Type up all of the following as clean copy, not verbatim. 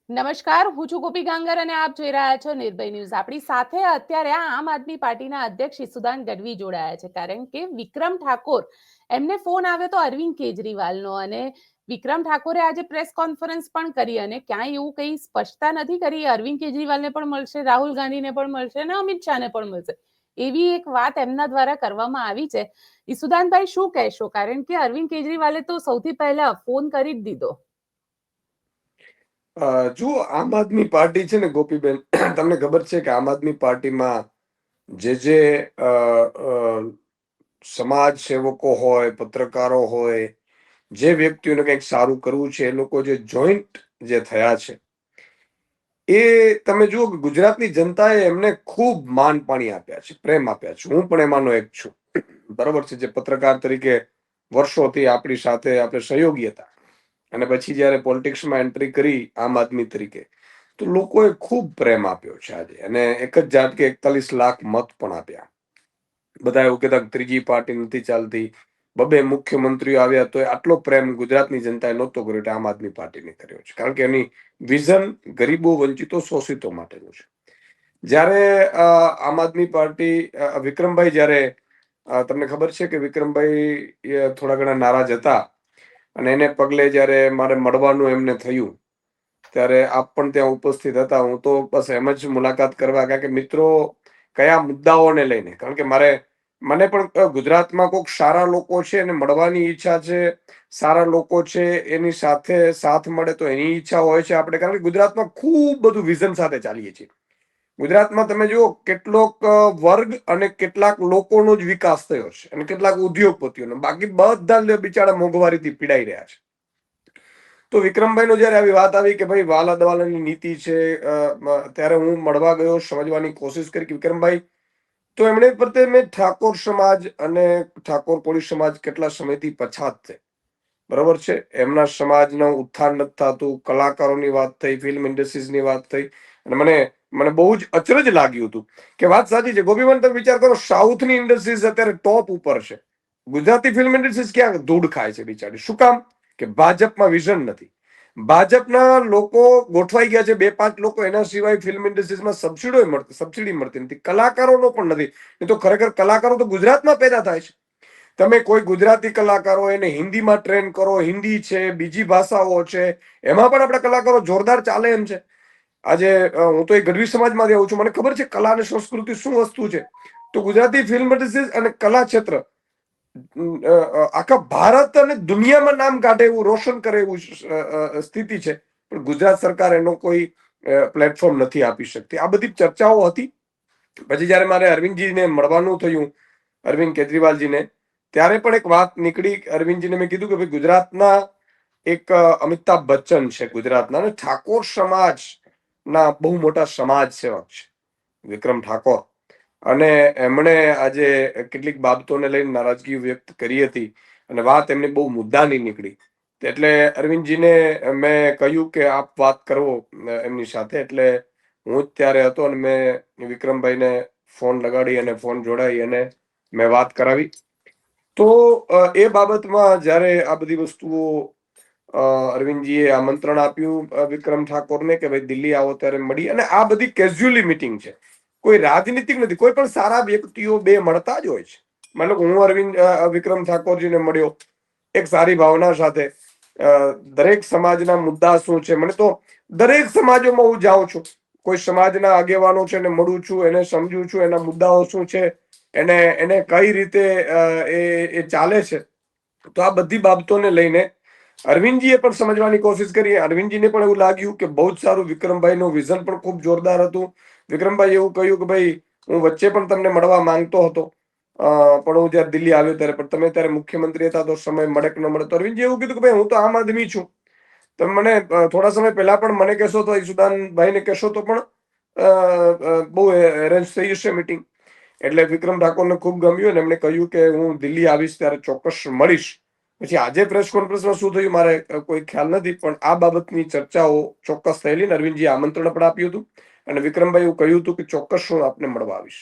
નમસ્કાર, હું છું ગોપી ગાંગર અને આપ જોઈ રહ્યા છો નિર્ભય ન્યૂઝ. આપણી સાથે અત્યારે આમ આદમી પાર્ટીના અધ્યક્ષ ઈસુદાન ગઢવી જોડાયા છે, કારણ કે વિક્રમ ઠાકોર એમને ફોન આવ્યો તો અરવિંદ કેજરીવાલનો, અને વિક્રમ ઠાકોરે આજે પ્રેસ કોન્ફરન્સ પણ કરી અને ક્યાંય એવું કંઈ સ્પષ્ટતા નથી કરી. અરવિંદ કેજરીવાલને પણ મળશે, રાહુલ ગાંધીને પણ મળશે અને અમિત શાહને પણ મળશે, એવી એક વાત એમના દ્વારા કરવામાં આવી છે. ઈસુદાનભાઈ, શું કહેશો? કારણ કે અરવિંદ કેજરીવાલે તો સૌથી પહેલા ફોન કરી જ દીધો. જુઓ, આમ આદમી પાર્ટી છે ને ગોપીબેન, તમને ખબર છે કે આમ આદમી પાર્ટીમાં જે સમાજ સેવકો હોય, પત્રકારો હોય, જે વ્યક્તિઓને કંઈક સારું કરવું છે, એ લોકો જે જોઈન્ટ જે થયા છે, એ તમે જુઓ કે ગુજરાતની જનતાએ એમને ખૂબ માન પાણી આપ્યા છે, પ્રેમ આપ્યા છે. હું પણ એમાંનો એક છું, બરોબર છે. જે પત્રકાર તરીકે વર્ષોથી આપણી સાથે આપણે સહયોગી હતા, અને પછી જયારે પોલિટિક્સમાં એન્ટ્રી કરી આમ આદમી તરીકે, તો લોકોએ ખૂબ પ્રેમ આપ્યો છે આજે. અને એક જ ઝાટકે 41 લાખ મત પણ આપ્યા. બધા એવું કહેતા ત્રીજી પાર્ટી નથી ચાલતી, બબે મુખ્યમંત્રીઓ આવ્યા તો આટલો પ્રેમ ગુજરાતની જનતાએ નહોતો કર્યો એટલે આમ આદમી પાર્ટીને કર્યો છે, કારણ કે એની વિઝન ગરીબો, વંચિતો, શોષિતો માટેનું છે. જ્યારે આમ આદમી પાર્ટી વિક્રમભાઈ, જ્યારે તમને ખબર છે કે વિક્રમભાઈ થોડા ઘણા નારાજ હતા, અને એને પગલે જ્યારે મારે મળવાનું એમને થયું, ત્યારે આપ પણ ત્યાં ઉપસ્થિત હતા. હું તો બસ એમ જ મુલાકાત કરવા, કારણ કે મિત્રો કયા મુદ્દાઓને લઈને, કારણ કે મને પણ ગુજરાતમાં કોઈક સારા લોકો છે એને મળવાની ઈચ્છા છે, સારા લોકો છે એની સાથે સાથ મળે તો એની ઈચ્છા હોય છે આપણે, કારણ કે ગુજરાતમાં ખૂબ બધું વિઝન સાથે ચાલીએ છીએ. ગુજરાતમાં તમે જુઓ કેટલોક વર્ગ અને કેટલાક લોકોનો જ વિકાસ થયો છે, અને કેટલાક ઉદ્યોગપતિઓનો, બાકી બધા બિચારા મોંઘવારીથી પીડાઈ રહ્યા છે. તો વિક્રમભાઈનો જયારે આવી વાત આવી કે ભાઈ વાલા દવાલાની નીતિ છે, ત્યારે હું મળવા ગયો, સમજવાની કોશિશ કરી કે વિક્રમભાઈ, તો એમણે પ્રત્યે મેં ઠાકોર સમાજ અને ઠાકોર કોળી સમાજ કેટલા સમયથી પછાત છે, બરોબર છે. એમના સમાજનું ઉત્થાન નથી થતું. કલાકારોની વાત થઈ, ફિલ્મ ઇન્ડસ્ટ્રીઝની વાત થઈ, અને મને બહુ જ અચરજ લાગ્યું હતું કે વાત સાચી છે. ગોપીબેન, તમે વિચાર કરો, સાઉથની ઇન્ડસ્ટ્રીઝ અત્યારે ટોપ ઉપર છે, ગુજરાતી ફિલ્મ ઇન્ડસ્ટ્રીઝ ક્યાં ધૂળ ખાય છે બિચારી? શું કામ? કે ભાજપમાં વિઝન નથી. ભાજપના લોકો ગોઠવાઈ ગયા છે, 2-5 લોકો, એના સિવાય ફિલ્મ ઇન્ડસ્ટ્રીઝમાં સબસિડી મળતી નથી, કલાકારોનો પણ નથી. એ તો ખરેખર કલાકારો તો ગુજરાતમાં પેદા થાય છે. તમે કોઈ ગુજરાતી કલાકારો એને હિન્દીમાં ટ્રેન કરો, હિન્દી છે, બીજી ભાષાઓ છે, એમાં પણ આપણા કલાકારો જોરદાર ચાલે એમ છે. આજે હું તો એ ગઢવી સમાજમાં રહું છું, મને ખબર છે કલા અને સંસ્કૃતિ શું વસ્તુ છે. તો ગુજરાતી ફિલ્મ ઇન્ડસ્ટ્રીઝ અને કલા ક્ષેત્ર આખા ભારત અને દુનિયામાં નામ કાઢે એવું, રોશન કરે એવું સ્થિતિ છે, પણ ગુજરાત સરકાર એનો કોઈ પ્લેટફોર્મ નથી આપી શકતી. આ બધી ચર્ચાઓ હતી. પછી જયારે મારે અરવિંદજીને મળવાનું થયું, અરવિંદ કેજરીવાલજીને, ત્યારે પણ એક વાત નીકળી. અરવિંદજીને મેં કીધું કે ભાઈ, ગુજરાતના એક અમિતાભ બચ્ચન છે ગુજરાતના, અને ઠાકોર સમાજના બહુ મોટા સમાજ સેવક છે વિક્રમ ઠાકોર, અને એમણે આજે કેટલીક બાબતોને લઈને નારાજગી વ્યક્ત કરી હતી, અને વાત એમની બહુ મુદ્દાની નીકળી. એટલે અરવિંદજીને મેં કહ્યું કે આપ વાત કરો એમની સાથે. એટલે હું જ ત્યારે હતો, અને મેં વિક્રમભાઈને ફોન લગાડી અને ફોન જોડાઈ અને મેં વાત કરાવી. તો એ બાબતમાં જ્યારે આ બધી વસ્તુઓ, અરવિંદજીએ આમંત્રણ આપ્યું વિક્રમ ઠાકોરને કે ભાઈ દિલ્હી આવો ત્યારે મળી, અને આ બધી કેઝ્યુઅલી મીટિંગ છે, કોઈ રાજનીતિક નથી. કોઈ પણ સારા વ્યક્તિઓ બે મળતા જ હોય છે. માનો કે હું વિક્રમ ઠાકોરજીને મળ્યો એક સારી ભાવના સાથે. દરેક સમાજના મુદ્દા શું છે, મને તો દરેક સમાજોમાં હું જાઉં છું, કોઈ સમાજના આગેવાનો છે એને મળું છું, એને સમજું છું, એના મુદ્દાઓ શું છે, એને કઈ રીતે એ ચાલે છે. તો આ બધી બાબતોને લઈને અરવિંદજીએ પણ સમજવાની કોશિશ કરી. અરવિંદજીને પણ એવું લાગ્યું કે બહુ જ સારું, વિક્રમભાઈનું વિઝન પણ ખૂબ જોરદાર હતું. વિક્રમભાઈ એવું કહ્યું કે ભાઈ, હું વચ્ચે પણ તમને મળવા માંગતો હતો, પણ હું જયારે દિલ્હી આવ્યો ત્યારે, પણ તમે ત્યારે મુખ્યમંત્રી હતા તો સમય મળે કે ન મળે. તો અરવિંદજી એવું કીધું કે ભાઈ, હું તો આમ આદમી છું, તમે મને થોડા સમય પહેલા પણ મને કહેશો તો, ઈસુદાનભાઈને કહેશો તો પણ બહુ અરેન્જ થઈ જશે મીટિંગ. એટલે વિક્રમ ઠાકોરને ખૂબ ગમ્યું, અને એમણે કહ્યું કે હું દિલ્હી આવીશ ત્યારે ચોક્કસ મળીશ. પછી આજે પ્રેસ કોન્ફરન્સમાં શું થયું મારે કોઈ ખ્યાલ નથી, પણ આ બાબતની ચર્ચાઓ ચોક્કસ થયેલી. અરવિંદજીએ આમંત્રણ પણ આપ્યું હતું, અને વિક્રમભાઈ એવું કહ્યું હતું કે ચોક્કસ હું આપને મળવા આવીશ.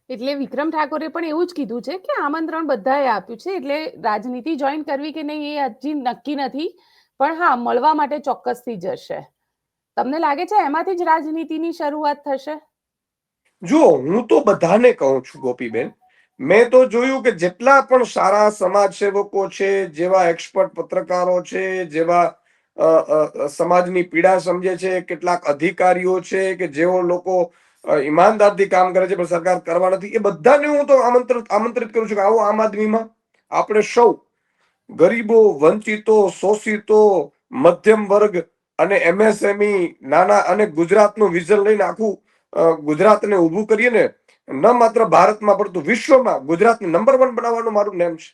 એટલે વિક્રમ ઠાકોરે પણ એવું જ કીધું છે કે આમંત્રણ બધાએ આપ્યું છે, એટલે રાજનીતિ જોઈન કરવી કે નહીં એ હજી નક્કી નથી, પણ હા, મળવા માટે ચોક્કસથી જશે. તમને લાગે છે એમાંથી જ રાજનીતિની શરૂઆત થશે? જો હું તો બધાને કહું છું ગોપીબેન, મેં તો જોયું કે જેટલા પણ સારા સમાજ સેવકો છે, જેવા એક્સપર્ટ પત્રકારો છે, જેવા સમાજની પીડા સમજે છે, કેટલાક અધિકારીઓ છે કે જેઓ લોકો ઈમાનદારથી કામ કરે છે પણ સરકાર કરવા નથી, એ બધાને હું તો આમંત્રિત કરું છું કે આવો આમ આદમીમાં આપણે સૌ ગરીબો, વંચિતો, શોષિતો, મધ્યમ વર્ગ અને એમએસએમઈ નાના અને ગુજરાતનું વિઝન લઈને આખું ગુજરાતને ઊભું કરીએ ને, ન માત્ર ભારતમાં પરંતુ વિશ્વમાં ગુજરાતને નંબર 1 બનાવવાનું મારું નેમ છે.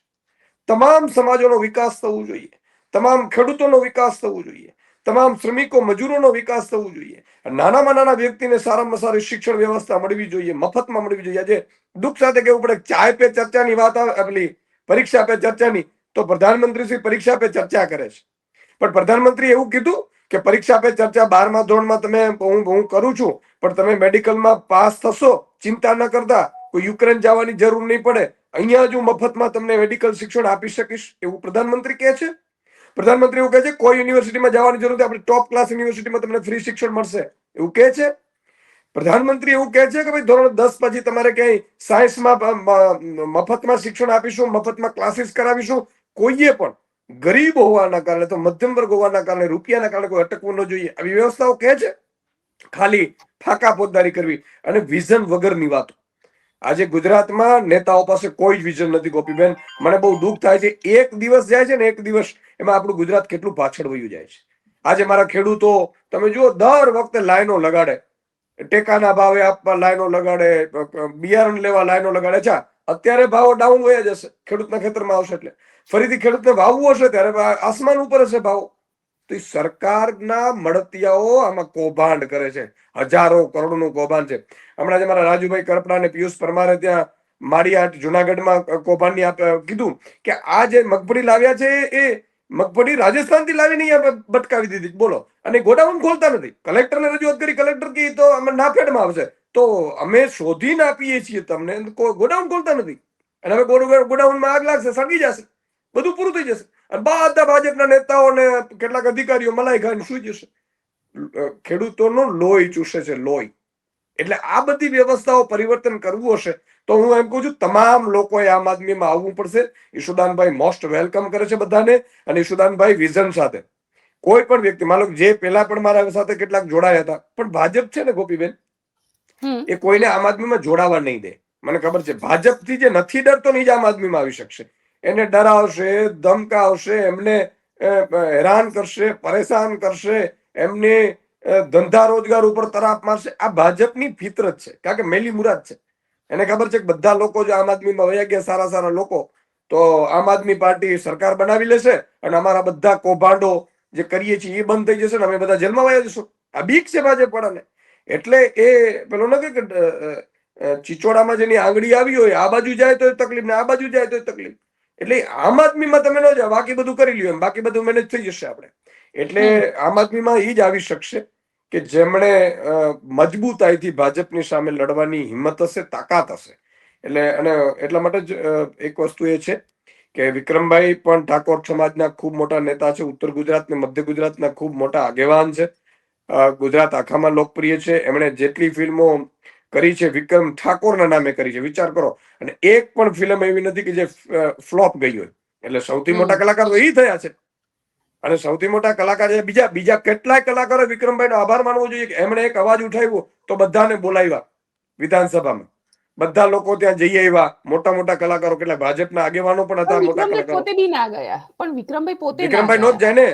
તમામ સમાજોનો વિકાસ થવો જોઈએ, તમામ ખેડૂતોનો વિકાસ થવો જોઈએ, તમામ શ્રમિકો મજૂરોનો વિકાસ થવો જોઈએ, નાનામાં નાના વ્યક્તિને સારામાં સારી શિક્ષણ વ્યવસ્થા મળવી જોઈએ, મફતમાં મળવી જોઈએ. આજે દુઃખ સાથે કહેવું પડે, ચાય પે ચર્ચાની વાત આવે, પેલી પરીક્ષા પે ચર્ચાની, તો પ્રધાનમંત્રી શ્રી પરીક્ષા પે ચર્ચા કરે છે. પણ પ્રધાનમંત્રી એવું કીધું કે પરીક્ષા પે ચર્ચા 12મા ધોરણમાં તમે હું કરું છું, પણ તમે મેડિકલમાં પાસ થશો, ચિંતા ન કરતા, કોઈ યુક્રેન જવાની જરૂર નહીં પડે, અહીંયા જ હું મફતમાં તમને મેડિકલ શિક્ષણ આપી શકીશ, એવું પ્રધાનમંત્રી કહે છે. પ્રધાનમંત્રી એવું કહે છે કોઈ યુનિવર્સિટીમાં જવાની જરૂર નથી, આપણે ટોપ ક્લાસ યુનિવર્સિટીમાં તમને ફ્રી શિક્ષણ મળશે, એવું કહે છે. પ્રધાનમંત્રી એવું કહે છે કે ભાઈ ધોરણ 10 પછી તમારે ક્યાંય સાયન્સમાં મફતમાં શિક્ષણ આપીશું, મફતમાં ક્લાસીસ કરાવીશું. કોઈએ પણ ગરીબ હોવાના કારણે, તો મધ્યમ વર્ગ હોવાના કારણે, રૂપિયાના કારણે કોઈ અટકવું ન જોઈએ, આવી વ્યવસ્થાઓ કહે છે. ખાલી ફાકા પોતદારી કરવી અને વિઝન વગરની વાતો. આજે ગુજરાતમાં નેતાઓ પાસે કોઈ જ વિઝન નથી ગોપીબેન. મને બહુ દુઃખ થાય છે, એક દિવસ જાય છે ને, એક દિવસ એમાં આપણું ગુજરાત કેટલું પાછળ વયું જાય છે. આજે મારા ખેડૂતો તમે જુઓ, દર વખતે લાઈનો લગાડે, ટેકાના ભાવે આપવા લાઈનો લગાડે, બિયારણ લેવા લાઈનો લગાડે. અચ્છા, અત્યારે ભાવો ડાઉન વયા જશે, ખેડૂતના ખેતરમાં આવશે એટલે ફરીથી ખેડૂતને વાવવું હશે ત્યારે આસમાન ઉપર હશે ભાવ. તો સરકારના મળતિયાઓ આમાં કૌભાંડ કરે છે, હજારો કરોડનું કૌભાંડ છે. હમણાં જ મારા રાજુભાઈ કરપડા અને પિયુષ પરમારે ત્યાં માળિયાટ જુનાગઢમાં કૌભાંડની કીધું કે આ જે મગફળી લાવ્યા છે એ મગફળી રાજસ્થાનથી લાવીને અહીંયા બટકાવી દીધી, બોલો. અને ગોડાઉન ખોલતા નથી. કલેક્ટરને રજૂઆત કરી, કલેક્ટર કી તો અમે નાફેડમાં આવશે, તો અમે શોધીને આપીએ છીએ તમને, ગોડાઉન ખોલતા નથી. અને હવે ગોડાઉનમાં આગ લાગશે, સળગી જશે, બધું પૂરું થઈ જશે. અને બધા ભાજપના નેતાઓ ને કેટલાક અધિકારીઓ મલાઈ ખાઈને સુઈ જશે. ખેડૂતોનું લોહી ચૂસે છે, લોહી. એટલે આ બધી વ્યવસ્થાઓ પરિવર્તન કરવું હશે તો હું એમ કહું છું તમામ લોકોએ આમ આદમીમાં આવવું પડશે. ઈશુદાનભાઈ મોસ્ટ વેલકમ કરે છે બધાને, અને ઈશુદાનભાઈ વિઝન સાથે કોઈ પણ વ્યક્તિ, માનો જે પેલા પણ મારા સાથે કેટલાક જોડાયા હતા, પણ ભાજપ છે ને ગોપીબેન, એ કોઈને આમ આદમીમાં જોડાવા નહીં દે. મને ખબર છે ભાજપથી જે નથી ડરતો ને જ આમ આદમીમાં આવી શકશે. એને ડરાવશે, ધમકાવશે, એમને હેરાન કરશે, પરેશાન કરશે, એમને ધંધા રોજગાર ઉપર તરાપ મારશે. આ ભાજપની ફિતરત છે, કારણ કે મેલી મુરાદ છે. એને ખબર છે કે બધા લોકો જો આમ આદમીમાં વયા ગયા, સારા સારા લોકો, તો આમ આદમી પાર્ટી સરકાર બનાવી લેશે અને અમારા બધા કૌભાંડો જે કરીએ છીએ એ બંધ થઈ જશે ને અમે બધા જેલમાં વયા જશું. આ બીક છે ભાજપ વાળાને. એટલે એ પેલો નથી કે ચીચોડામાં જેની આંગળી આવી હોય, આ બાજુ જાય તો તકલીફ ને આ બાજુ જાય તો તકલીફ. એટલે આમ આદમીમાં તમે ન જાઓ, બાકી બધું કરી લ્યો, એમ બાકી બધું મેનેજ થઈ જશે આપણે. એટલે આમ આદમીમાં એ જ આવી શકશે કે જેમણે મજબૂતાઈથી ભાજપની સામે લડવાની હિંમત હશે, તાકાત હશે. એટલે અને એટલા માટે જ એક વસ્તુ એ છે કે વિક્રમભાઈ પણ ઠાકોર સમાજના ખૂબ મોટા નેતા છે, ઉત્તર ગુજરાત ને મધ્ય ગુજરાતના ખૂબ મોટા આગેવાન છે, ગુજરાત આખામાં લોકપ્રિય છે. એમણે જેટલી ફિલ્મો કરી છે વિક્રમ ઠાકોરના નામે કરી છે, વિચાર કરો. અને એક પણ ફિલ્મ એવી નથી કે જે ફ્લોપ ગઈ હોય. એટલે સૌથી મોટા કલાકાર તો એ થયા છે. અને સૌથી મોટા કલાકાર બીજા કેટલાય કલાકારો વિક્રમભાઈનો આભાર માનવો જોઈએ કે એમણે એક અવાજ ઉઠાવ્યો તો બધાને બોલાવ્યા વિધાનસભામાં, બધા લોકો ત્યાં જઈ આવ્યા. મોટા મોટા કલાકારો, કેટલા ભાજપના આગેવાનો પણ હતા, મોટા કલાકારો. પોતે બી ના ગયા, પણ વિક્રમભાઈ પોતે વિક્રમભાઈ નો જ જાય ને,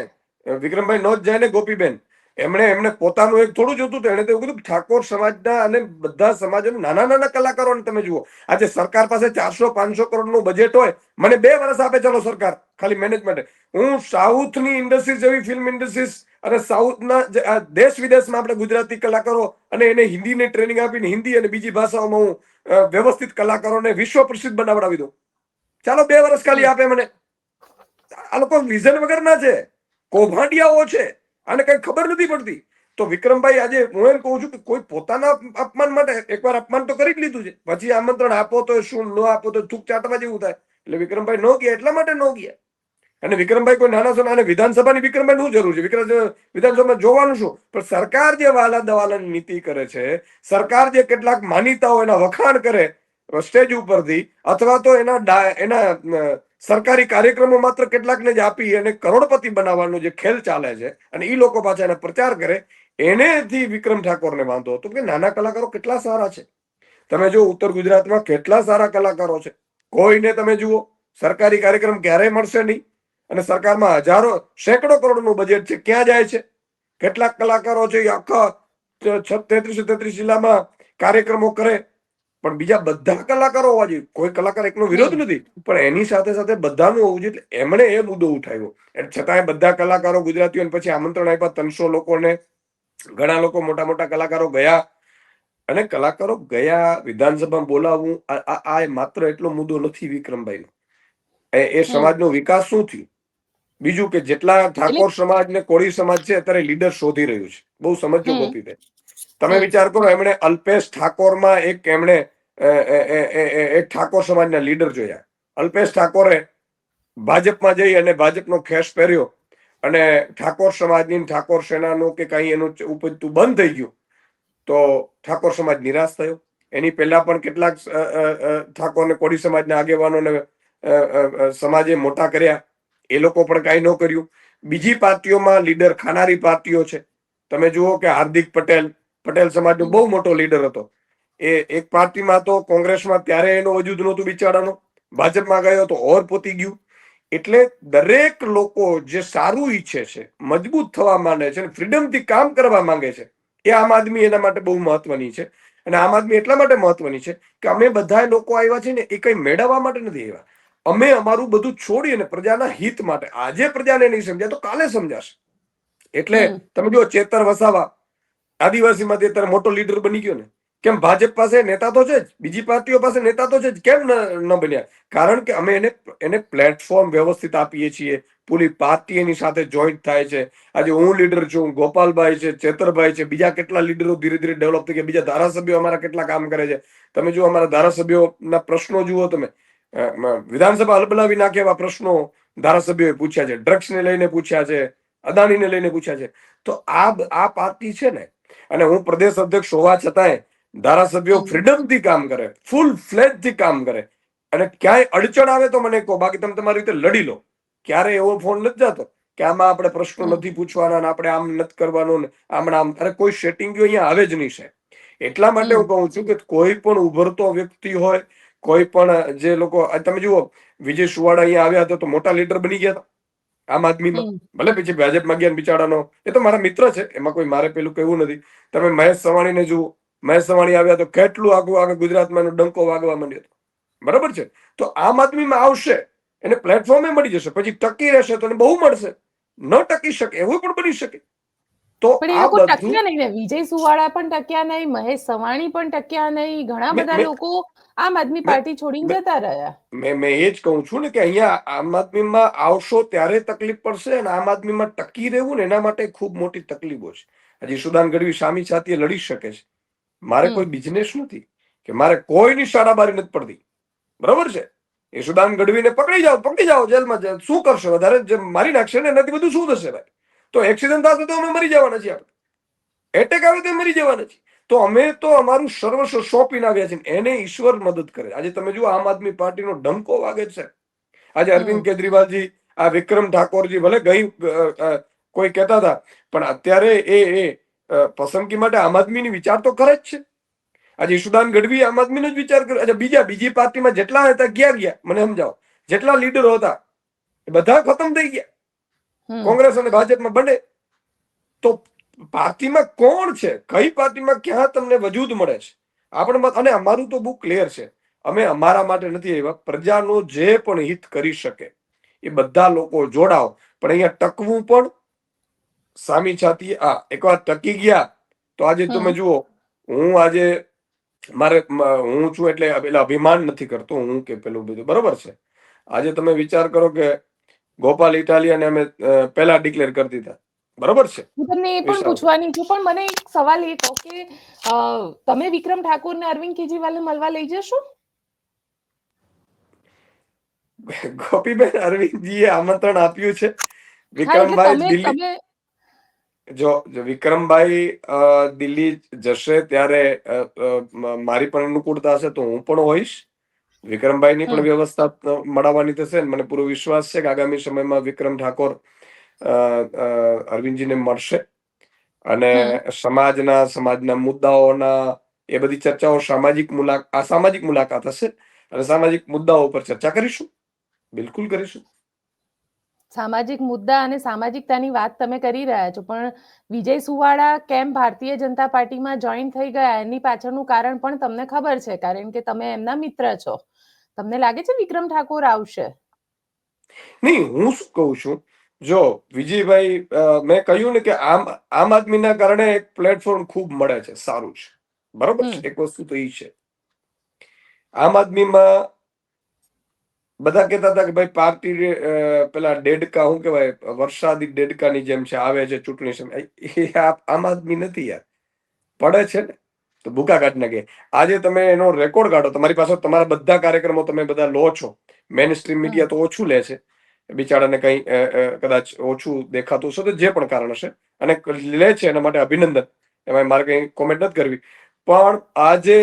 વિક્રમભાઈ નો જ જાય ને ગોપીબેન. એમને પોતાનું એક થોડું જ હતું, તો એને તો એવું કીધું ઠાકોર સમાજના અને બધા સમાજોના નાના નાના કલાકારોને તમે જુઓ. આજે સરકાર પાસે 400-500 કરોડનું બજેટ હોય, મને 2 વર્ષ આપે ચલો સરકાર ખાલી મેનેજમેન્ટ. હું સાઉથની ઇન્ડસ્ટ્રીઝ જેવી ફિલ્મ ઇન્ડસ્ટ્રીઝ અને સાઉથના દેશ વિદેશમાં આપણે ગુજરાતી કલાકારો અને એને હિન્દીની ટ્રેનિંગ આપીને હિન્દી અને બીજી ભાષાઓમાં હું વ્યવસ્થિત કલાકારોને વિશ્વ પ્રસિદ્ધ બનાવડાવી દઉં. ચાલો 2 વર્ષ ખાલી આપે મને. આ લોકો વિઝન વગરના છે, કૌભાંડિયાઓ છે, આને કઈ ખબર નથી પડતી. તો વિક્રમભાઈ આજે હું એમ કહું છું કે કોઈ પોતાના અપમાન માટે એકવાર અપમાન તો કરી જ લીધું છે, પછી આમંત્રણ આપો તો શું, ન આપો તો થૂક ચાટવા જેવું થાય. એટલે વિક્રમભાઈ ન ગયા, એટલા માટે ન ગયા. અને વિક્રમભાઈ કોઈ નાના છો, અને વિધાનસભાની વિક્રમભાઈ શું જરૂર છે? વિધાનસભામાં જોવાનું શું? પણ સરકાર જે વાલા દવાલાની નીતિ કરે છે, સરકાર જે કેટલાક માનીતાઓ એના વખાણ કરે સ્ટેજ ઉપરથી, અથવા તો એના સરકારી કાર્યક્રમો માત્ર કેટલાકને જ આપી અને કરોડપતિ બનાવવાનો જે ખેલ ચાલે છે, અને એ લોકો પાછા એના પ્રચાર કરે, એનેથી વિક્રમ ઠાકોરને વાંધો હતો કે નાના કલાકારો કેટલા સારા છે. તમે જો ઉત્તર ગુજરાતમાં કેટલા સારા કલાકારો છે, કોઈને તમે જુઓ સરકારી કાર્યક્રમ ક્યારેય મળશે નહીં, અને સરકારમાં હજારો સેંકડો કરોડનું બજેટ છે, ક્યાં જાય છે? કેટલાક કલાકારો છે એ આખા 33 જિલ્લામાં કાર્યક્રમો કરે, પણ બીજા બધા કલાકારો હોવા જોઈએ. કોઈ કલાકાર એકનો વિરોધ નથી, પણ એની સાથે સાથે બધાનું હોવું જોઈએ. એમણે એ મુદ્દો ઉઠાવ્યો, છતાંય બધા કલાકારો ગુજરાતીઓને પછી આમંત્રણ આપ્યા 300 લોકોને. ઘણા લોકો મોટા મોટા કલાકારો ગયા, અને કલાકારો ગયા, વિધાનસભામાં બોલાવવું, આ માત્ર એટલો મુદ્દો નથી વિક્રમભાઈનો. એ સમાજનો વિકાસ શું થયું? બીજું કે જેટલા ઠાકોર સમાજ ને કોળી સમાજ છે, અત્યારે લીડર શોધી રહ્યું છે. બહુ સમજો ગોપીભાઈ, તમે વિચાર કરો, એમણે અલ્પેશ ઠાકોરમાં એમણે એક ઠાકોર સમાજના લીડર જોયા. અલ્પેશ ઠાકોરે ભાજપમાં જઈ અને ભાજપનો ખેસ પહેર્યો, અને ઠાકોર સમાજની ઠાકોર સેનાનું કે કઈ એનું ઉપજતું બંધ થઈ ગયું, તો ઠાકોર સમાજ નિરાશ થયો. એની પહેલા પણ કેટલાક ઠાકોર ને કોળી સમાજના આગેવાનોને સમાજે મોટા કર્યા, એ લોકો પણ કાંઈ ન કર્યું. બીજી પાર્ટીઓમાં લીડર ખાનારી પાર્ટીઓ છે. તમે જુઓ કે હાર્દિક પટેલ સમાજનો બહુ મોટો લીડર હતો. એ એક પાર્ટીમાં તો કોંગ્રેસમાં ત્યારે એનો વજૂદ નહોતું બિચારાનો, ભાજપમાં ગયો તો ઓર પોતી ગયું. એટલે દરેક લોકો જે સારું ઈચ્છે છે, મજબૂત થવા માંગે છે, ફ્રીડમથી કામ કરવા માંગે છે, એ આમ આદમી એના માટે બહુ મહત્વની છે. અને આમ આદમી એટલા માટે મહત્વની છે કે અમે બધા લોકો આવ્યા છે ને, એ કઈ મેળવવા માટે નથી આવ્યા. અમે અમારું બધું છોડી અને પ્રજાના હિત માટે. આજે પ્રજાને નહીં સમજાય તો કાલે સમજાશે. એટલે તમે જો ચેતર વસાવા આદિવાસીમાંથી અત્યારે મોટો લીડર બની ગયો ને, કેમ? ભાજપ પાસે નેતા તો છે જ, બીજી પાર્ટીઓ પાસે નેતા તો છે જ, કેમ ન બન્યા? કારણ કે અમે એને પ્લેટફોર્મ વ્યવસ્થિત આપીએ છીએ. પૂરી પાર્ટી એની સાથે જોઈન્ટ થાય છે. આજે હું લીડર છું, ગોપાલભાઈ છે, ચેતરભાઈ છે, બીજા કેટલા લીડરો ધીરે ધીરે ડેવલપ થઈ ગયા, બીજા ધારાસભ્યો અમારા કેટલા કામ કરે છે. તમે જુઓ અમારા ધારાસભ્યોના પ્રશ્નો જુઓ તમે, વિધાનસભા હલબલાવી નાખે એવા પ્રશ્નો ધારાસભ્યોએ પૂછ્યા છે. ડ્રગ્સને લઈને પૂછ્યા છે, અદાણીને લઈને પૂછ્યા છે. તો આ પાર્ટી છે ને, અને હું પ્રદેશ અધ્યક્ષ હોવા છતાંય ધારાસભ્યો ફ્રીડમથી કામ કરે, ફૂલ ફ્લેજથી કામ કરે. અને ક્યાંય અડચણ આવે તો મને કહો, બાકી તમે તમારી રીતે લડી લો. ક્યારે એવો ફોન નથી જતો કે આમાં આપણે પ્રશ્નો નથી પૂછવાના, આપણે આમ નથી કરવાનું, આમ. અરે કોઈ સેટિંગ અહીંયા આવે જ નહીં છે. એટલા માટે હું કહું છું કે કોઈ પણ ઉભરતો વ્યક્તિ હોય, કોઈ પણ જે લોકો, તમે જુઓ વિજય સુવાડા અહીંયા આવ્યા હતા તો મોટા લીડર બની ગયા હતા આમ આદમીમાં. ભલે પછી ભાજપમાં ગયા બિચારાનો, એ તો મારા મિત્ર છે, એમાં કોઈ મારે પેલું કહેવું નથી. તમે મહેશ સવાણીને જુઓ, મહેશ સવાણી આવ્યા તો કેટલું આગળ ગુજરાતમાં એનો ડંકો વાગવા માંડ્યો હતો. બરાબર છે? તો આમ આદમીમાં આવશે, એને પ્લેટફોર્મે મળી જશે, પછી ટકી રહેશે તો બહુ મળશે, ન ટકી શકે એવું પણ બની શકે. તો પણ એ લોકો ટક્યા નહીં ને, વિજય સુવાળા પણ ટક્યા નહીં, મહેશ સવાણી પણ ટક્યા નહીં, ઘણા બધા લોકો આમ આદમી પાર્ટી છોડીને જતા રહ્યા. મેં એ જ કહું છું ને કે અહીંયા આમ આદમીમાં આવશો ત્યારે તકલીફ પડશે, અને આમ આદમીમાં ટકી રહેવું ને એના માટે ખૂબ મોટી તકલીફો છે. હજી સુદાન ગઢવી સામી સાથીએ લડી શકે છે. મારે કોઈ બિઝનેસ નથી કે મારે કોઈની સારાબારી નથી પડતી. બરોબર છે? એ સુદાન ગઢવીને પકડી જાઓ જેલમાં, શું કરશો? વધારે જે મારી નાખશે ને એનાથી બધું શું થશે ભાઈ? તો એક્સિડન્ટ થશે તો અમે મરી જવાના છીએ, આપણે એટેક આવે તો મરી જવાના છીએ. તો અમે તો અમારું સર્વસ્વ સોંપીને આવ્યા છીએ, એને ઈશ્વર મદદ કરે. આજે તમે જુઓ આમ આદમી પાર્ટીનો ડંકો વાગે છે. આજે અરવિંદ કેજરીવાલજી, આ વિક્રમ ઠાકોરજી, ભલે કોઈ કહેતા હતા, પણ અત્યારે એ પસંદગી માટે આમ આદમીની વિચાર તો કરે જ છે. આજે ઈશુદાન ગઢવી આમ આદમીનો જ વિચાર કરે. આજે બીજી પાર્ટીમાં જેટલા હતા ગયા, મને સમજાવો, જેટલા લીડરો હતા એ બધા ખતમ થઈ ગયા. કોંગ્રેસ અને ભાજપમાં બને તો પાર્ટીમાં કોણ છે? કઈ પાર્ટીમાં ક્યાં તમને વજૂદ મળે છે? આપણે, અને અમારું તો બહુ ક્લિયર છે, અમે અમારા માટે નથી આવ્યા. પ્રજાનું જે પણ હિત કરી શકે એ બધા લોકો જોડાઓ. પણ અહીંયા ટકવું પણ સામી છાતી. એકવાર ટકી ગયા તો આજે તમે જુઓ, હું આજે હું છું એટલે અભિમાન નથી કરતો હું કે પેલું બધું, બરોબર છે? આજે તમે વિચાર કરો કે ગોપાલ ઇટાલિયાને અમે પહેલા ડિક્લેર કરી દીધા, બરોબર છે? હું તમને એ પણ પૂછવાની છું, પણ મને એક સવાલ એ કહો કે તમે વિક્રમ ઠાકોરને અરવિંદ કેજરીવાલને મળવા લઈ જશો? ગોપીબેન, અરવિંદજીએ આમંત્રણ આપ્યું છે. હા, એટલે વિક્રમભાઈ તમે દિલ્હી, તમે જો વિક્રમભાઈ દિલ્હી જશે ત્યારે મારી પણ અનુકૂળતા હશે તો હું પણ હોઈશ. વિક્રમભાઈની પણ હમ વ્યવસ્થા મળવાની થશે. મને પૂરો વિશ્વાસ છે કે આગામી સમયમાં વિક્રમ ઠાકોર અરવિંદજીને મળશે અને હમ સમાજના મુદ્દાઓના એ બધી ચર્ચાઓ સામાજિક મુલાકાત હશે અને સામાજિક મુદ્દાઓ પર ચર્ચા કરીશું. બિલકુલ કરીશું. સામાજિક મુદ્દા અને સામાજિકતાની વાત તમે કરી રહ્યા છો, પણ વિજય સુવાળા કેમ ભારતીય જનતા પાર્ટીમાં જોઈન થઈ ગયા એની પાછળનું કારણ પણ તમને ખબર છે, કારણ કે તમે એમના મિત્ર છો. તમને લાગે છે વિક્રમ ઠાકોર આવશે? નહીં, હું શું કહું છું, જો વિજયભાઈ, મેં કહ્યું ને કે આમ આદમીના કારણે એક પ્લેટફોર્મ ખૂબ મળે છે, સારું છે, બરોબર છે. હમ એક વસ્તુ તો એ છે, આમ આદમીમાં બધા કહેતા હતા કે ભાઈ પાર્ટી પેલા ડેડકા, શું કહેવાય, વરસાદી ડેડકાની જેમ છે, આવે છે ચૂંટણી સમય. એ આમ આદમી નથી યાર. પડે છે ને તો ભૂકા કાઢી નાખે. આજે તમે એનો રેકોર્ડ કાઢો, તમારી પાસે તમારા બધા કાર્યક્રમો તમે બધા લો છો. મેઇન સ્ટ્રીમ હમ મીડિયા તો ઓછું લે છે, બિચારાને કઈ કદાચ ઓછું દેખાતું હશે તો જે પણ કારણ હશે, અને લે છે એના માટે અભિનંદન, એમાં મારે કઈ કોમેન્ટ નથી કરવી. પણ આજે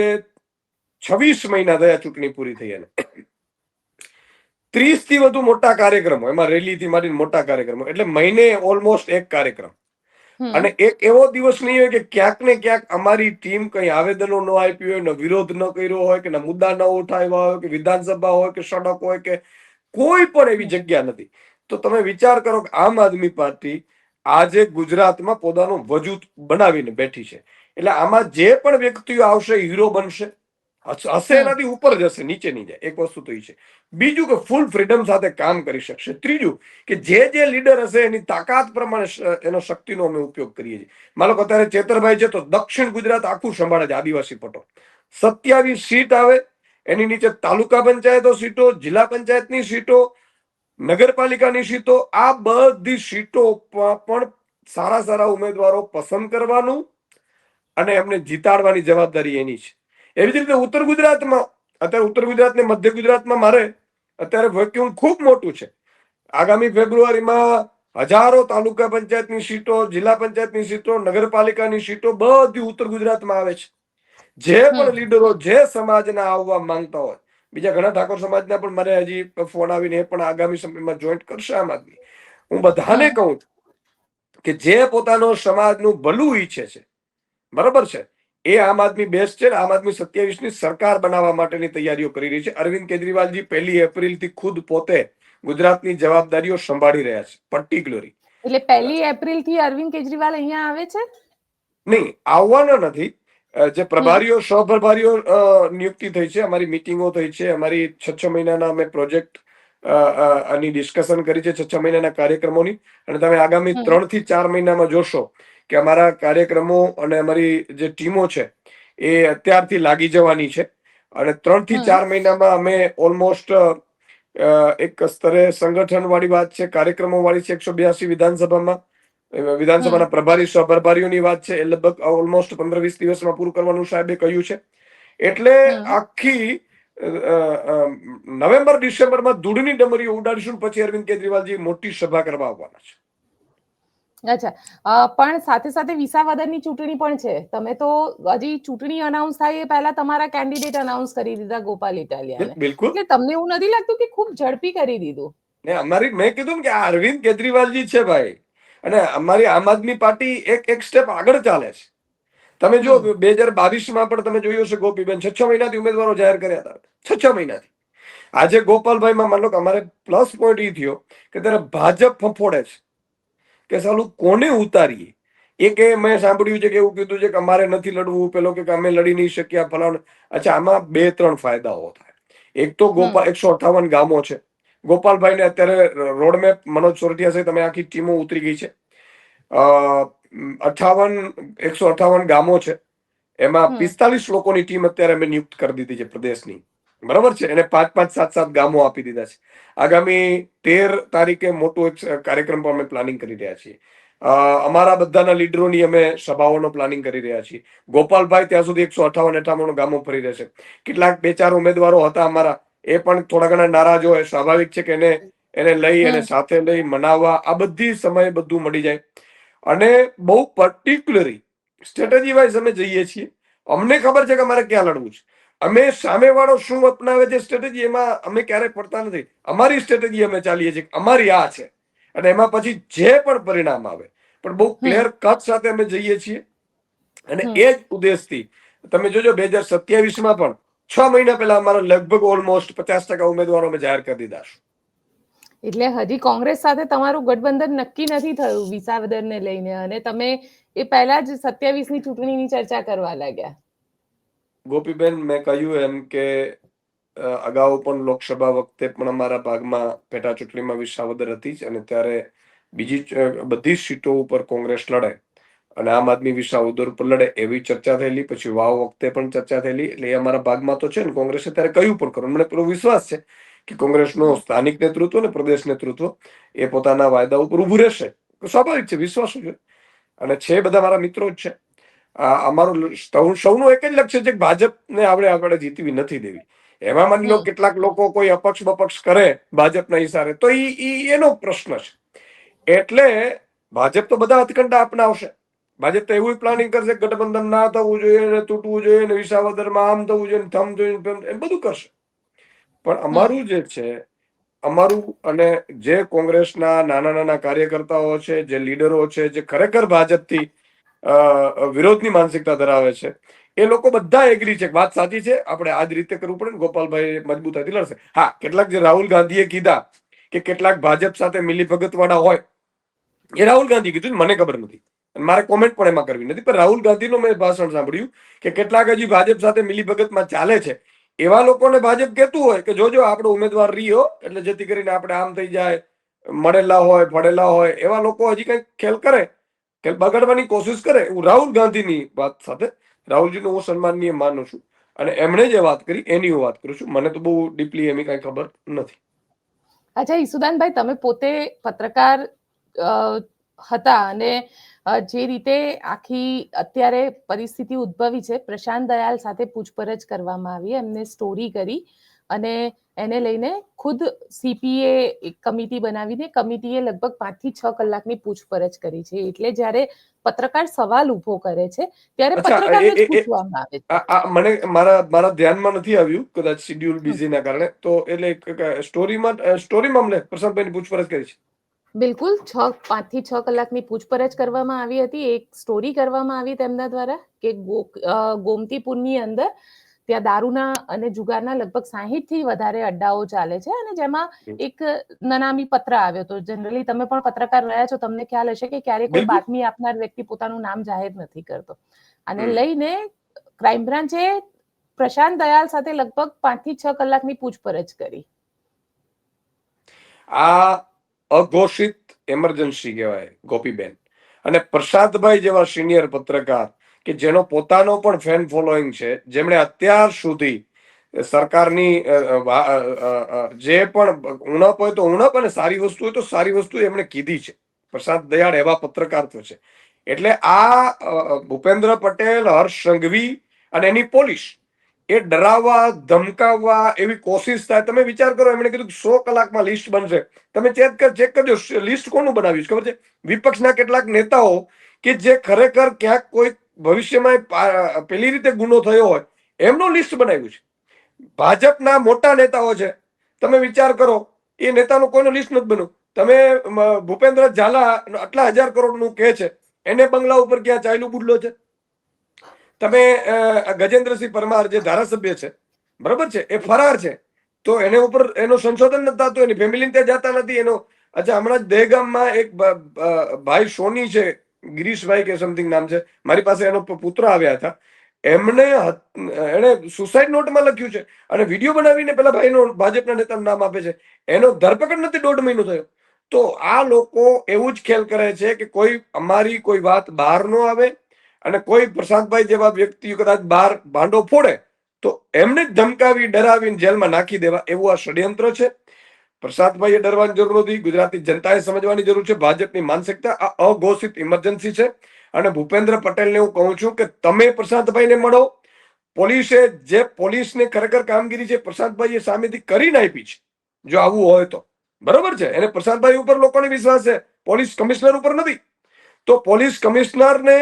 26 મહિના થયા ચૂંટણી પૂરી થઈ અને 30 થી વધુ મોટા કાર્યક્રમો, એમાં રેલીથી માંડીને મોટા કાર્યક્રમો, એટલે મહિને ઓલમોસ્ટ એક કાર્યક્રમ. હમ અને એક એવો દિવસ નહીં હોય કે ક્યાંક ને ક્યાંક અમારી ટીમ કઈ આવેદનો ન આપ્યું હોય, ન વિરોધ ન કર્યો હોય, કે મુદ્દા ન ઉઠાવ્યા હોય, કે વિધાનસભા હોય, કે સડક હોય, કે કોઈ પણ એવી હમ જગ્યા નથી. તો તમે વિચાર કરો કે આમ આદમી પાર્ટી આજે ગુજરાતમાં પોતાનું વજૂદ બનાવીને બેઠી છે. એટલે આમાં જે પણ વ્યક્તિઓ આવશે હીરો બનશે, હશે હમ એનાથી ઉપર જશે, નીચે નહીં જાય. એક વસ્તુ તો એ છે. બીજું કે ફૂલ ફ્રીડમ સાથે કામ કરી શકશે. ત્રીજું કે જે લીડર હશે એની તાકાત પ્રમાણે એનો શક્તિનો અમે ઉપયોગ કરીએ છીએ. માનો કે અત્યારે ચેતરભાઈ છે તો દક્ષિણ ગુજરાત આખું સંભાળે છે, આદિવાસી પટો. 27 સીટ આવે, એની નીચે તાલુકા પંચાયતો સીટો, જિલ્લા પંચાયતની સીટો, નગરપાલિકાની સીટો, આ બધી સીટો પણ સારા સારા ઉમેદવારો પસંદ કરવાનું અને એમને જીતાડવાની જવાબદારી એની છે. એવી જ રીતે ઉત્તર ગુજરાતમાં, અત્યારે ઉત્તર ગુજરાત ને મધ્ય ગુજરાતમાં મારે અત્યારે વેક્યુમ ખૂબ મોટું છે. આગામી ફેબ્રુઆરીમાં હજારો તાલુકા પંચાયતની સીટો, જિલ્લા પંચાયતની સીટો, નગરપાલિકાની સીટો બધી ઉત્તર ગુજરાતમાં આવે છે. જે પણ હમ લીડરો જે સમાજના આવવા માંગતા હોય, બીજા ઘણા ઠાકોર સમાજના પણ મને હજી ફોન આવીને એ પણ આગામી સમયમાં જોઈન્ટ કરશે આમ આદમી. હું બધાને હમ કહું કે જે પોતાનો સમાજનું ભલું ઈચ્છે છે, બરોબર છે, એ આમ આદમી બેસ્ટ છે. આમ આદમી 27ની સરકાર બનાવવા માટેની તૈયારીઓ કરી રહી છે. અરવિંદ કેજરીવાલજી 1 એપ્રિલથી ખુદ પોતે ગુજરાતની જવાબદારીઓ સંભાળી રહ્યા છે, પર્ટિક્યુલરલી. એટલે 1 એપ્રિલ થી અરવિંદ કેજરીવાલ અહીંયા આવે છે? નહીં, આવવાના નથી. જે હમ પ્રભારીઓ, સહપ્રભારીઓ નિયુક્તિ થઈ છે, અમારી મિટિંગો થઈ છે, અમારી 6 મહિનાના અમે પ્રોજેક્ટ આની ડિસ્કશન કરી છે, 6 મહિનાના કાર્યક્રમોની. અને તમે આગામી હમ 3 થી 4 મહિનામાં જોશો કે અમારા કાર્યક્રમો અને અમારી જે ટીમો છે એ અત્યારથી લાગી જવાની છે. અને 3 થી હમ 4 મહિનામાં અમે ઓલમોસ્ટ એક સ્તરે સંગઠન વાળી વાત છે, કાર્યક્રમો વાળી છે. 182 વિધાનસભામાં હમ વિધાનસભાના પ્રભારી સહપ્રભારીઓની વાત છે, એ લગભગ ઓલમોસ્ટ 15-20 દિવસમાં પૂરું કરવાનું સાહેબે કહ્યું છે. એટલે હમ આખી નવેમ્બર ડિસેમ્બરમાં ધૂળની ડમરીઓ ઉડાડીશું, પછી અરવિંદ કેજરીવાલજી મોટી સભા કરવા આવવાના છે. અચ્છા, પણ સાથે સાથે વિસાવદરની ચૂંટણી પણ છે. તમે તો હજી ચૂંટણી અનાઉન્સ થાય એ પહેલા તમારા કેન્ડિડેટ અનાઉન્સ કરી દીધા, ગોપાલ ઇટાલિયાને. બિલકુલ. એટલે તમને એવું નથી લાગતું કે ખૂબ ઝડપી કરી દીધું? મેં કીધું ને કે આ અરવિંદ કેજરીવાલજી છે ભાઈ, અને અમારી આમ આદમી પાર્ટી એક સ્ટેપ આગળ ચાલે છે. તમે જો હમ 2022માં પણ તમે જોયું હશે, ગોપીબેન 6 મહિનાથી ઉમેદવારો જાહેર કર્યા હતા. 6 મહિનાથી. આજે ગોપાલભાઈમાં માનો કે અમારે પ્લસ પોઈન્ટ એ થયો કે ત્યારે ભાજપ ફફોડે છે કે સાલું કોને ઉતારીએ. કે મેં સાંભળ્યું છે કે એવું કીધું છે કે અમારે નથી લડવું, પેલો કે અમે લડી નહીં શક્યા, ફલાણ. અચ્છા, આમાં 2-3 ફાયદાઓ થાય. એક તો હમ 158 ગામો છે. ગોપાલભાઈને અત્યારે રોડમેપ મનોજ સોરઠિયા છે, તમે આખી ટીમો ઉતરી ગઈ છે. 158 ગામો છે, એમાં હમ 45 લોકોની ટીમ અત્યારે અમે નિયુક્ત કરી દીધી છે પ્રદેશની, બરાબર છે. એને 5-5, 7-7 ગામો આપી દીધા છે. આગામી 13 તારીખે મોટો એક કાર્યક્રમ પણ અમે પ્લાનિંગ કરી રહ્યા છીએ. અમારા બધાના લીડરોની અમે સભાઓનો પ્લાનિંગ કરી રહ્યા છીએ. ગોપાલભાઈ ત્યાં સુધી 158 ગામો ફરી રહેશે. કેટલાક 2-4 ઉમેદવારો હતા અમારા, એ પણ થોડા ઘણા નારાજ હોય, સ્વાભાવિક છે કે એને લઈ અને સાથે લઈ મનાવવા, આ બધી સમયે બધું મળી જાય. અને બહુ પર્ટિક્યુલરી સ્ટ્રેટેજી વાઇઝ અમે જઈએ છીએ. અમને ખબર છે કે અમારે ક્યાં લડવું છે. અમે સામેવાળો શું અપનાવે છે સ્ટ્રેટેજી, એમાં અમે ક્યારેય પડતા નથી. અમારી સ્ટ્રેટેજી અમે ચાલીએ છીએ, અમારી આ છે, અને એમાં પછી જે પણ પરિણામ આવે પણ બહુ ક્લિયર કટ સાથે અમે જઈએ છીએ. અને એ જ ઉદ્દેશથી તમે જોજો 2027માં પણ 6 મહિના પહેલા અમારા લગભગ ઓલમોસ્ટ 50% ઉમેદવારો અમે જાહેર કરી દીધા છે. એટલે હજી કોંગ્રેસ સાથે તમારું ગઠબંધન નક્કી નથી થયું વિસાવદરને લઈને, અને તમે એ પહેલા જ 27ની ચૂંટણીની ચર્ચા કરવા લાગ્યા. ગોપીબેન, મેં કહ્યું એમ કે અગાઉ પણ લોકસભા વખતે પણ અમારા ભાગમાં પેટા ચૂંટણીમાં વિસાવદર હતી જ, અને ત્યારે બધી સીટો ઉપર કોંગ્રેસ લડે અને આમ આદમી વિસાવદર ઉપર લડે એવી ચર્ચા થયેલી. પછી વાવ વખતે પણ ચર્ચા થયેલી. એટલે એ અમારા ભાગમાં તો છે ને. કોંગ્રેસે ત્યારે કહ્યું પણ ખરું. મને પૂરો વિશ્વાસ છે કે કોંગ્રેસનો સ્થાનિક નેતૃત્વ ને પ્રદેશ નેતૃત્વ એ પોતાના વાયદા ઉપર ઉભું રહેશે. સ્વાભાવિક છે, વિશ્વાસ છે. અને છે બધા મારા મિત્રો જ છે. અમારું સૌનું એક જ લક્ષ્ય છે કે ભાજપને આપણે જીતવી નથી દેવી. એમાં માની લો કેટલાક લોકો કોઈ અપક્ષ બપક્ષ કરે ભાજપના ઈશારે, તો એનો પ્રશ્ન છે. એટલે ભાજપ તો બધા હથકંડા અપનાવશે. ભાજપ તો એવું પ્લાનિંગ કરશે, ગઠબંધન ના થવું જોઈએ, તૂટવું જોઈએ, વિસાવદરમાં આમ થવું જોઈએ, થમ જોઈએ, એમ બધું કરશે. પણ અમારું જે છે, અમારું અને જે કોંગ્રેસના નાના નાના કાર્યકર્તાઓ છે, જે લીડરો છે, જે ખરેખર ભાજપથી વિરોધની માનસિકતા ધરાવે છે, એ લોકો બધા એગ્રી છે. વાત સાચી છે, આપણે આ જ રીતે કરવું પડે ને. ગોપાલભાઈ મજબૂતાઈથી લડશે. હા, કેટલાક જે રાહુલ ગાંધીએ કીધા કે કેટલાક ભાજપ સાથે મિલીભગત વાળા હોય, એ રાહુલ ગાંધી કીધું, મને ખબર નથી, મારે કોમેન્ટ પણ એમાં કરવી નથી. પણ રાહુલ ગાંધીનું મેં ભાષણ સાંભળ્યું કે કેટલાક હજી ભાજપ સાથે મિલીભગતમાં ચાલે છે. એવા લોકોને ભાજપ કહેતું હોય કે જોજો આપણો ઉમેદવાર રહ્યો એટલે જેથી કરીને આપણે આમ થઈ જાય, મળેલા હોય ફળેલા હોય, એવા લોકો હજી કઈ ખેલ કરે, ખેલ બગાડવાની કોશિશ કરે. હું રાહુલ ગાંધીની વાત સાથે, રાહુલજીનું હું સન્માનીય માનું છું, અને એમણે જે વાત કરી એની હું વાત કરું છું. મને તો બહુ ડીપલી એની કઈ ખબર નથી. અચ્છા ઈસુદાનભાઈ, તમે પોતે પત્રકાર હતા, અને જે રીતે આખી અત્યારે પરિસ્થિતિ ઉદ્ભવી છે, પ્રશાંત દયાલ સાથે પૂછપરછ કરવામાં આવી, એમને સ્ટોરી કરી, અને એને લઈને ખુદ સીપીએ એક કમિટી બનાવીને કમિટીએ લગભગ 5 થી 6 કલાકની પૂછપરછ કરી છે. એટલે જ્યારે પત્રકાર સવાલ ઉભો કરે છે ત્યારે પત્રકારને જ પૂછવામાં આવે છે. મને મારા ધ્યાનમાં નથી આવ્યું, કદાચ શિડ્યુલ બિઝીના કારણે. તો એટલે સ્ટોરીમાં અમને પ્રશાંતભાઈની પૂછપરછ કરી છે. બિલકુલ 5 થી 6 કલાકની પૂછપરછ કરવામાં આવી હતી. એક સ્ટોરી કરવામાં આવી તેમના દ્વારા કે ગોમતીપુરની અંદર ત્યાં દારૂના અને જુગારના લગભગ 60 થી વધારે અડ્ડાઓ ચાલે છે, અને જેમાં એક નનામી પત્ર આવ્યો હતો. જનરલી તમે પણ પત્રકાર રહ્યા છો, તમને ખ્યાલ હશે કે ક્યારે કોઈ બાતમી આપનાર વ્યક્તિ પોતાનું નામ જાહેર નથી કરતો. અને લઈને ક્રાઇમ બ્રાન્ચે પ્રશાંત દયાલ સાથે લગભગ 5 થી 6 કલાકની પૂછપરછ કરી. આ અઘોષિત એમરજન્સી કહેવાય ગોપીબેન. અને પ્રશાંતભાઈ જેવા સિનિયર પત્રકાર કે જેનો પોતાનો પણ ફેન ફોલોઈંગ છે, જેમણે અત્યાર સુધી સરકારની જે પણ ઉણપ હોય તો ઉણપ, અને સારી વસ્તુ હોય તો સારી વસ્તુ એમણે કીધી છે. પ્રશાંત દયાળ એવા પત્રકાર તો છે. એટલે આ ભૂપેન્દ્ર પટેલ, હર્ષ સંઘવી અને એની પોલીસ એ ડરાવવા ધમકાવવા એવી કોશિશ થાય. તમે વિચાર કરો, એમણે કીધું 100 કલાકમાં લિસ્ટ બનશે. તમે ચેક કરજો, લિસ્ટ કોનું બનાવ્યું છે ખબર છે? વિપક્ષના કેટલાક નેતાઓ કે જે ખરેખર ક્યાંક કોઈ ભવિષ્યમાં પેલી રીતે ગુનો થયો હોય એમનું લિસ્ટ બનાવ્યું છે. ભાજપના મોટા નેતાઓ છે, તમે વિચાર કરો, એ નેતાનું કોઈનું લિસ્ટ નથી બન્યું. તમે ભૂપેન્દ્ર ઝાલા આટલા 1000 કરોડનું કહે છે, એને બંગલા ઉપર ક્યાં ચાલ્યું બુડલો છે? તમે ગજેન્દ્રસિંહ પરમાર જે ધારાસભ્ય છે, બરોબર છે, એ ફરાર છે, તો એને ઉપર એનું સંશોધન નથી થતું, એની ફેમિલી ત્યાં જતા નથી. અચ્છા, હમણાં જ દહેગામમાં એક ભાઈ સોની છે, ગિરીશભાઈ કે સમથિંગ નામ છે, મારી પાસે એનો પુત્ર આવ્યા હતા. એને સુસાઇડ નોટમાં લખ્યું છે, અને વિડીયો બનાવીને પેલા ભાઈનો ભાજપના નેતાનું નામ આપે છે. એનો ધરપકડ નથી 1.5 મહિનો થયો. તો આ લોકો એવું જ ખેલ કરે છે કે કોઈ અમારી કોઈ વાત બહાર ન આવે, અને કોઈ પ્રશાંતભાઈ જેવા વ્યક્તિઓ કદાચ બહાર ભાંડો ફોડે તો એમને જ ધમકાવી ડરાવીને જેલમાં નાખી દેવા, એવું આ ષડયંત્ર છે. પ્રશાંતભાઈએ ડરવાની જરૂર નથી. ગુજરાતની જનતાએ સમજવાની જરૂર છે ભાજપની માનસિકતા આ અઘોષિત ઇમરજન્સી છે. અને ભૂપેન્દ્ર પટેલને હું કહું છું કે તમે પ્રશાંતભાઈને મળો, પોલીસને ખરેખર કામગીરી છે પ્રશાંતભાઈએ સામેથી કરીને આપી છે. જો આવું હોય તો બરોબર છે, એને પ્રશાંતભાઈ ઉપર લોકોને વિશ્વાસ છે, પોલીસ કમિશનર ઉપર નથી. તો પોલીસ કમિશનરને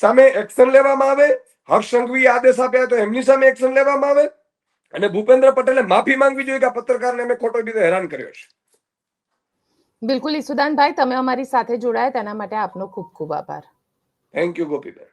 સામે એક્શન લેવામાં આવે. હર્ષ સંઘવીએ આદેશ આપ્યા તો એમની સામે એક્શન લેવામાં આવે અને ભૂપેન્દ્ર પટેલે માફી માંગવી જોઈએ કે આ પત્રકારને અમે ખોટો રીતે હેરાન કર્યો છે. બિલકુલ ઈસુદાનભાઈ, તમે અમારી સાથે જોડાયા તેના માટે આપનો ખૂબ ખૂબ આભાર. Thank you Gopiben.